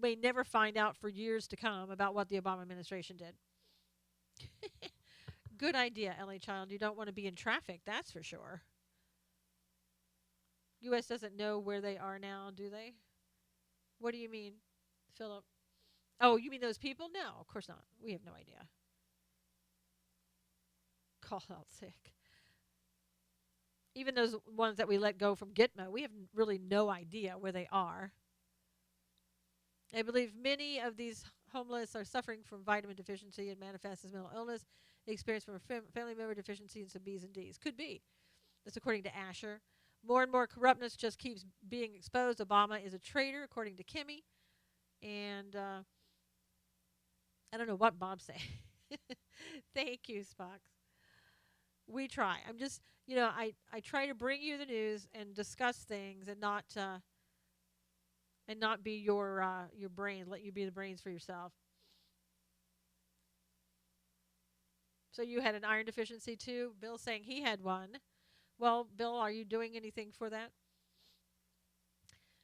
may never find out for years to come about what the Obama administration did. Good idea, LA child. You don't want to be in traffic, that's for sure. U.S. doesn't know where they are now, do they? What do you mean, Philip? Oh, you mean those people? No, of course not. We have no idea. Call out sick. Even those ones that we let go from Gitmo, we have really no idea where they are. I believe many of these homeless are suffering from vitamin deficiency and manifest as mental illness. They experience from a family member deficiency in some B's and D's. Could be. That's according to Asher. More and more corruptness just keeps being exposed. Obama is a traitor, according to Kimmy. And I don't know what Bob say. Thank you, Spock. We try. I'm just, I try to bring you the news and discuss things and not be your brain. Let you be the brains for yourself. So you had an iron deficiency too. Bill's saying he had one. Well, Bill, are you doing anything for that?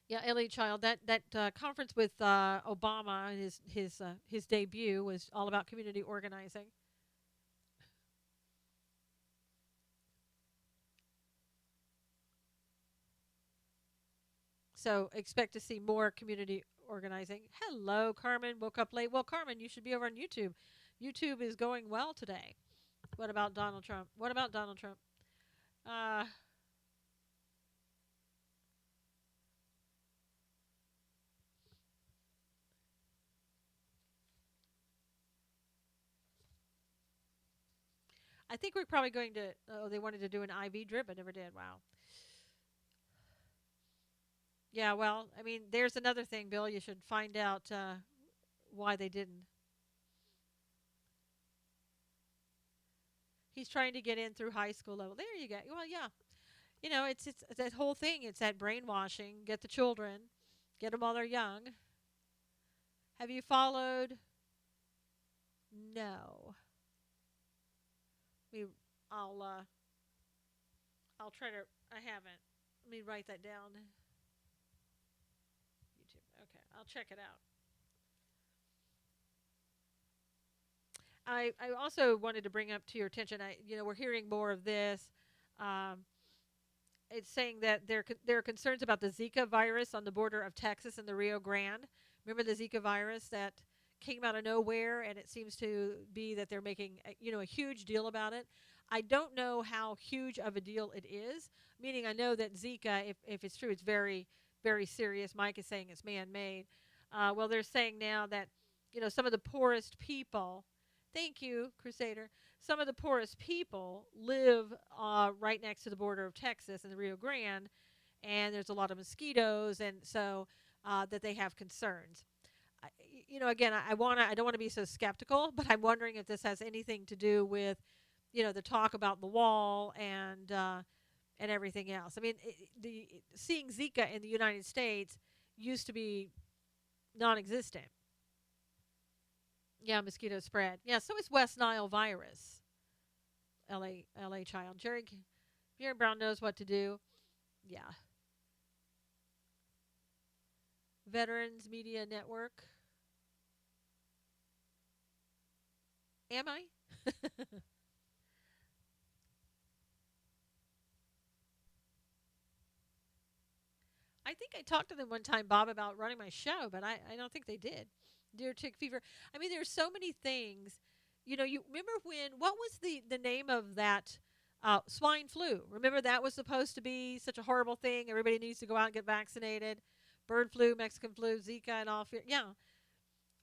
Yeah, Ellie Child. That conference with Obama, his debut was all about community organizing. So expect to see more community organizing. Hello, Carmen. Woke up late. Well, Carmen, you should be over on YouTube. YouTube is going well today. What about Donald Trump? What about Donald Trump? Uh, I think we're probably going to. Oh, they wanted to do an IV drip, but never did. Wow. Yeah, well, I mean, there's another thing, Bill. You should find out why they didn't. He's trying to get in through high school level. There you go. Well, yeah. It's that whole thing. It's that brainwashing. Get the children, get them while they're young. Have you followed? No. We, I'll try to. I haven't. Let me write that down. YouTube. Okay, I'll check it out. I also wanted to bring up to your attention. We're hearing more of this. Um, it's saying that there are concerns about the Zika virus on the border of Texas and the Rio Grande. Remember the Zika virus that came out of nowhere, and it seems to be that they're making a huge deal about it. I don't know how huge of a deal it is. Meaning, I know that Zika, if it's true, it's very very serious. Mike is saying it's man-made. Well, they're saying now that some of the poorest people. Thank you, Crusader. Some of the poorest people live right next to the border of Texas and the Rio Grande, and there's a lot of mosquitoes, and so that they have concerns. I, again, I don't want to be so skeptical, but I'm wondering if this has anything to do with, the talk about the wall and everything else. I mean, seeing Zika in the United States used to be non-existent. Yeah, mosquito spread. Yeah, so is West Nile virus. LA child. Jerry Brown knows what to do. Yeah. Veterans Media Network. Am I? I think I talked to them one time, Bob, about running my show, but I don't think they did. Deer tick fever. I mean, there's so many things. You remember what was the name of that swine flu? Remember that was supposed to be such a horrible thing. Everybody needs to go out and get vaccinated. Bird flu, Mexican flu, Zika, and all. Yeah,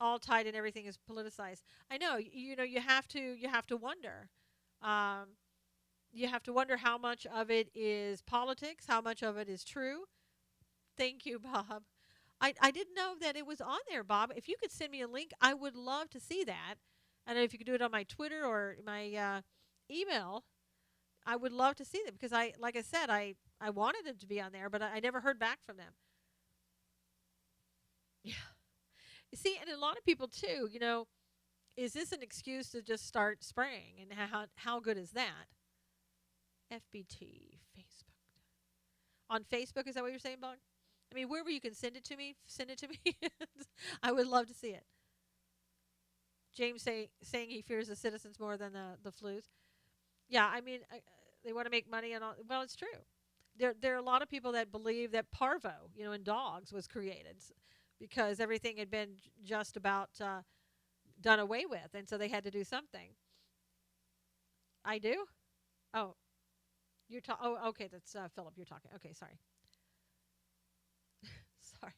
all tied and everything is politicized. I know. You have to wonder. Um, you have to wonder how much of it is politics, how much of it is true. Thank you, Bob. I didn't know that it was on there, Bob. If you could send me a link, I would love to see that. I don't know if you could do it on my Twitter or my email. I would love to see them because like I said, I wanted them to be on there, but I never heard back from them. Yeah. You see, and a lot of people too, is this an excuse to just start spraying? And how good is that? FBT Facebook. On Facebook, is that what you're saying, Bug? I mean, wherever you can send it to me, send it to me. I would love to see it. James saying he fears the citizens more than the flus. Yeah, I mean, they want to make money and all. Well, it's true. There are a lot of people that believe that parvo, in dogs, was created because everything had been just about done away with, and so they had to do something. I do. Oh, you're talking. Oh, okay. That's Philip. You're talking. Okay, sorry. Sorry.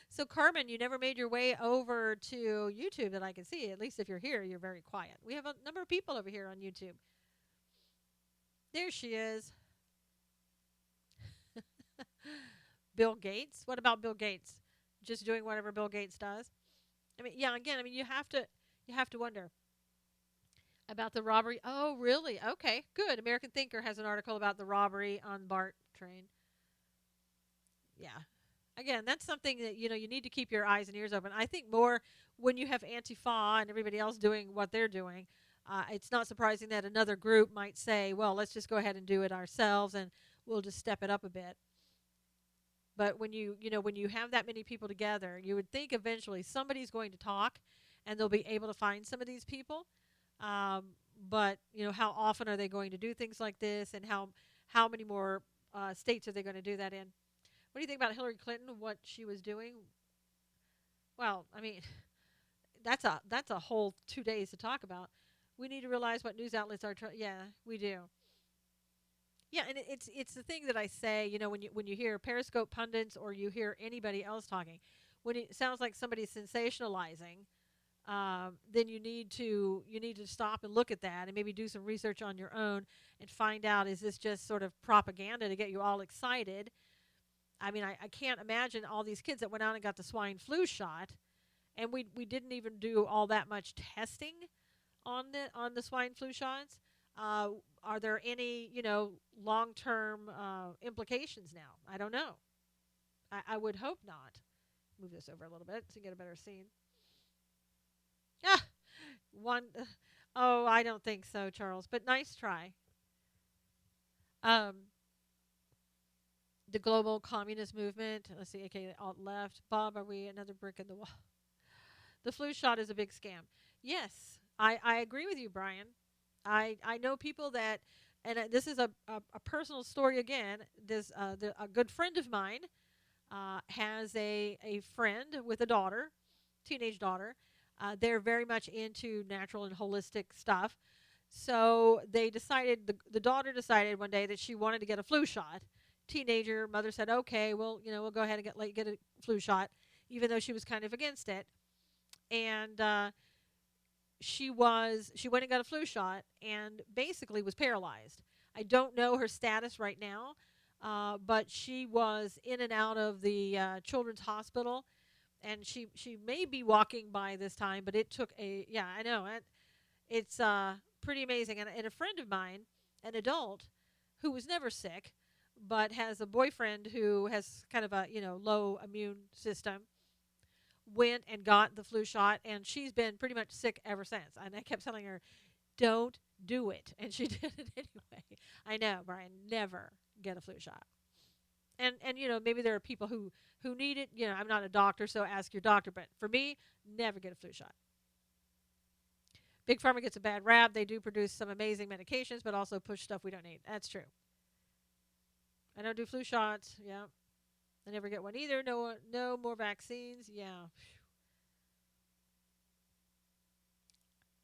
So Carmen, you never made your way over to YouTube that I can see. At least if you're here, you're very quiet. We have a number of people over here on YouTube. There she is. Bill Gates. What about Bill Gates? Just doing whatever Bill Gates does. I mean, yeah. Again, I mean, you have to wonder about the robbery. Oh, really? Okay, good. American Thinker has an article about the robbery on BART train. Yeah. Again, that's something that you need to keep your eyes and ears open. I think more when you have Antifa and everybody else doing what they're doing. It's not surprising that another group might say, "Well, let's just go ahead and do it ourselves, and we'll just step it up a bit." But when you have that many people together, you would think eventually somebody's going to talk, and they'll be able to find some of these people. Um, but how often are they going to do things like this, and how many more states are they going to do that in? What do you think about Hillary Clinton? What she was doing? Well, I mean, that's a whole 2 days to talk about. We need to realize what news outlets are. Yeah, we do. Yeah, and it's the thing that I say. When you hear Periscope pundits or you hear anybody else talking, when it sounds like somebody's sensationalizing, then you need to stop and look at that and maybe do some research on your own and find out, is this just sort of propaganda to get you all excited? I mean, I can't imagine all these kids that went out and got the swine flu shot, and we didn't even do all that much testing on the swine flu shots. Uh, are there any long term implications now? I don't know. I would hope not. Move this over a little bit to get a better scene. Ah, one. Oh, I don't think so, Charles. But nice try. Um, the global communist movement. Let's see. Okay, alt left. Bob, are we another brick in the wall? The flu shot is a big scam. Yes, I agree with you, Brian. I know people that, and this is a personal story again. A good friend of mine has a friend with a daughter, teenage daughter. They're very much into natural and holistic stuff. So the daughter decided one day that she wanted to get a flu shot. Teenager mother said, "Okay, well, we'll go ahead and get a flu shot," even though she was kind of against it. And she went and got a flu shot and basically was paralyzed. I don't know her status right now, but she was in and out of the children's hospital, and she may be walking by this time, but it took a yeah, I know it's pretty amazing. And a friend of mine, an adult, who was never sick, but has a boyfriend who has kind of a low immune system, went and got the flu shot, and she's been pretty much sick ever since. And I kept telling her, "Don't do it," and she did it anyway. I know, Brian. Never get a flu shot. And maybe there are people who need it. I'm not a doctor, so ask your doctor. But for me, never get a flu shot. Big Pharma gets a bad rap. They do produce some amazing medications, but also push stuff we don't need. That's true. I don't do flu shots. Yeah. I never get one either. No more vaccines. Yeah.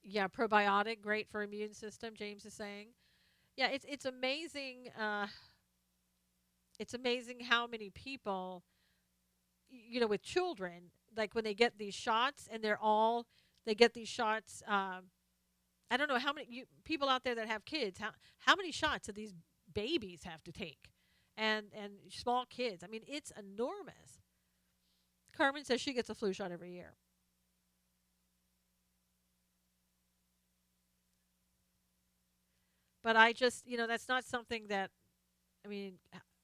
Yeah, probiotic, great for immune system, James is saying. Yeah, it's amazing. It's amazing how many people, with children, like when they get these shots, and they get these shots. I don't know how many people out there that have kids. How many shots do these babies have to take, and small kids? I mean, it's enormous. Carmen says she gets a flu shot every year. But I just, that's not something that, I mean,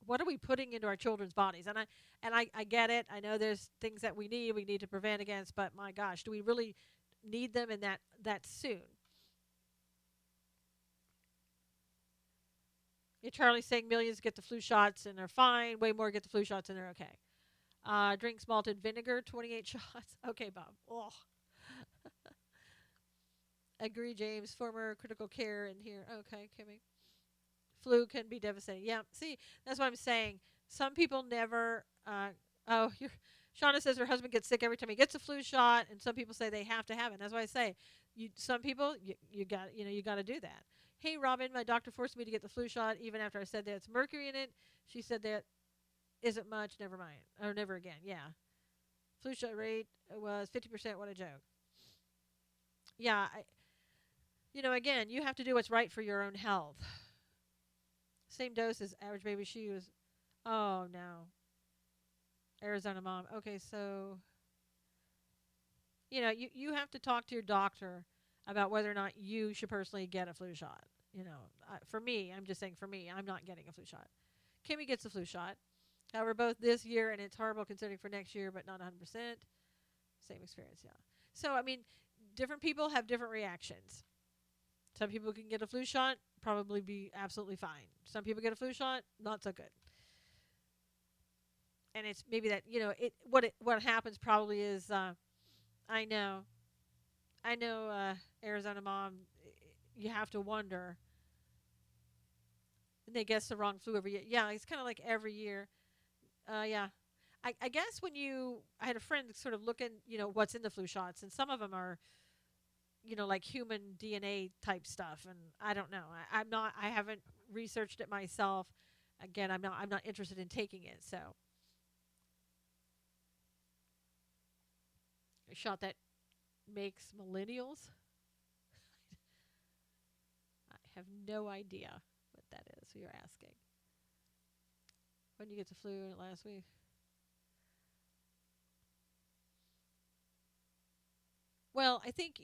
what are we putting into our children's bodies? And I get it. I know there's things that we need to prevent against, but my gosh, do we really need them in that soon? Yeah, Charlie's saying millions get the flu shots and they're fine. Way more get the flu shots and they're okay. Drinks malted vinegar, 28 shots. Okay, Bob. Oh, agree, James. Former critical care in here. Okay, Kimmy. Flu can be devastating. Yeah, see, that's what I'm saying. Some people never. Oh, Shauna says her husband gets sick every time he gets a flu shot, and some people say they have to have it. And that's why I say, some people, you got to do that. Hey, Robin, my doctor forced me to get the flu shot even after I said there's mercury in it. She said that isn't much. Never mind, or never again. Yeah, flu shot rate was 50%. What a joke. Yeah, again, you have to do what's right for your own health. Same dose as average baby. She was. Oh no, Arizona mom. Okay, so you have to talk to your doctor about whether or not you should personally get a flu shot. For me, I'm just saying for me, I'm not getting a flu shot. Kimmy gets a flu shot. However, both this year and it's horrible considering for next year, but not 100%. Same experience, yeah. So I mean, different people have different reactions. Some people can get a flu shot, probably be absolutely fine. Some people get a flu shot, not so good. And it's maybe that what happens probably is I know I know Arizona mom. You have to wonder, and they guess the wrong flu every year. Yeah, it's kind of like every year. Yeah, I guess I had a friend sort of looking, what's in the flu shots, and some of them are, like human DNA type stuff, and I don't know. I haven't researched it myself. Again, I'm not interested in taking it. So a shot that makes millennials. I have no idea what that is. You're asking. When you get the flu last week? Well, I think,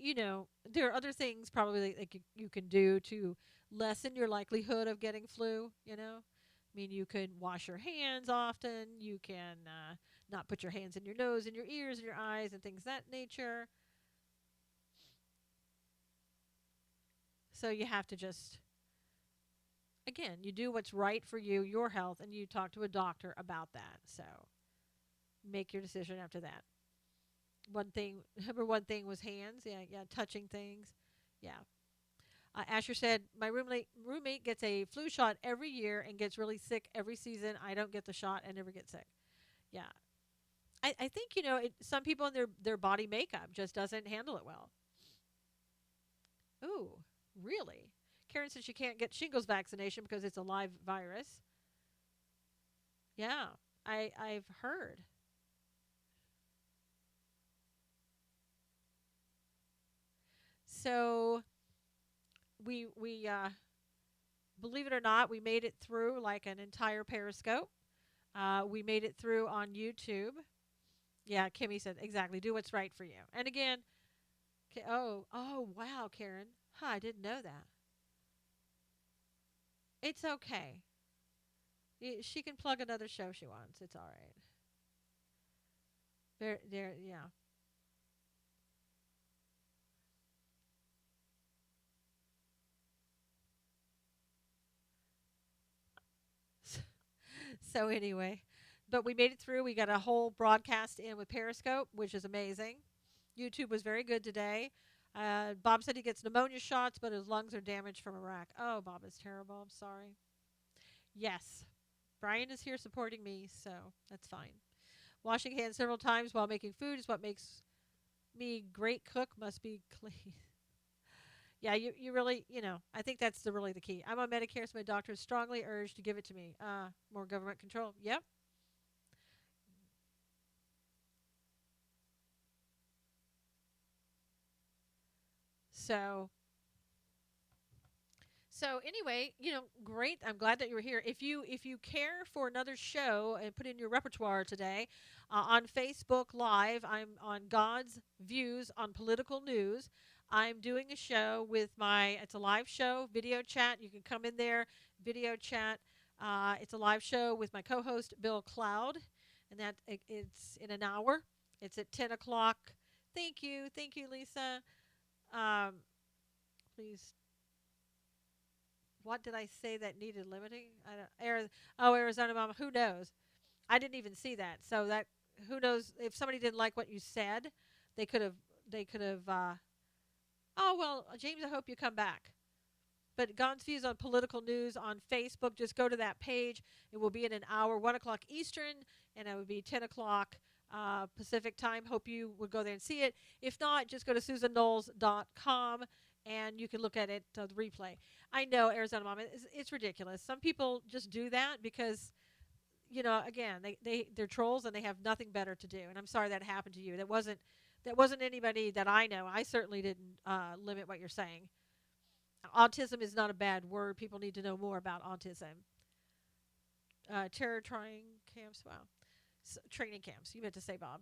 there are other things probably like you can do to lessen your likelihood of getting flu, I mean, you can wash your hands often. You can not put your hands in your nose and your ears and your eyes and things of that nature. So you have to just, again, you do what's right for you, your health, and you talk to a doctor about that. So make your decision after that. One thing, number one thing was hands. Yeah, yeah, touching things. Yeah. Asher said, my roommate gets a flu shot every year and gets really sick every season. I don't get the shot and never get sick. Yeah. I think, some people in their body makeup just doesn't handle it well. Ooh, really? Karen said she can't get shingles vaccination because it's a live virus. Yeah, I've heard. So we believe it or not, we made it through like an entire Periscope. We made it through on YouTube. Yeah, Kimmy said exactly. Do what's right for you. And again, oh, wow, Karen. Huh, I didn't know that. It's okay. She can plug another show she wants. It's all right. There, yeah. So anyway, but we made it through. We got a whole broadcast in with Periscope, which is amazing. YouTube was very good today. Bob said he gets pneumonia shots, but his lungs are damaged from Iraq. Oh, Bob is terrible. I'm sorry. Yes, Brian is here supporting me, so that's fine. Washing hands several times while making food is what makes me great cook. Must be clean. Yeah, you really, I think that's really the key. I'm on Medicare, so my doctor is strongly urged to give it to me. More government control. Yep. So So anyway, great. I'm glad that you were here. If you care for another show and put in your repertoire today, on Facebook Live, I'm on God's Views on Political News. I'm doing a show with it's a live show, video chat. You can come in there, video chat. It's a live show with my co-host Bill Cloud, and it's in an hour. It's at 10 o'clock. Thank you, Lisa. Um, please, what did I say that needed limiting? I don't, Arizona Mama. Who knows? I didn't even see that. So that who knows if somebody didn't like what you said, they could have they could have. Oh well, James, I hope you come back. But God's Views on Political News on Facebook. Just go to that page. It will be in an hour, 1 o'clock Eastern, and it would be 10 o'clock Pacific time. Hope you would go there and see it. If not, just go to SusanKnowles.com and you can look at it, the replay. I know, Arizona Mom, it's ridiculous. Some people just do that because, again, they're trolls and they have nothing better to do. And I'm sorry that happened to you. That wasn't anybody that I know. I certainly didn't limit what you're saying. Autism is not a bad word. People need to know more about autism. Terror trying camps. Wow. Training camps. You meant to say, Bob.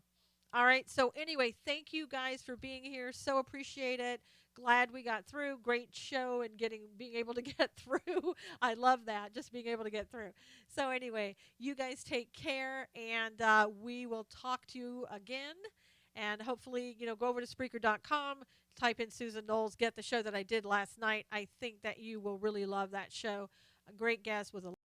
All right. So, anyway, thank you guys for being here. So appreciate it. Glad we got through. Great show and being able to get through. I love that. Just being able to get through. So, anyway, you guys take care and we will talk to you again. And hopefully, go over to Spreaker.com, type in Susan Knowles, get the show that I did last night. I think that you will really love that show. A great guest with a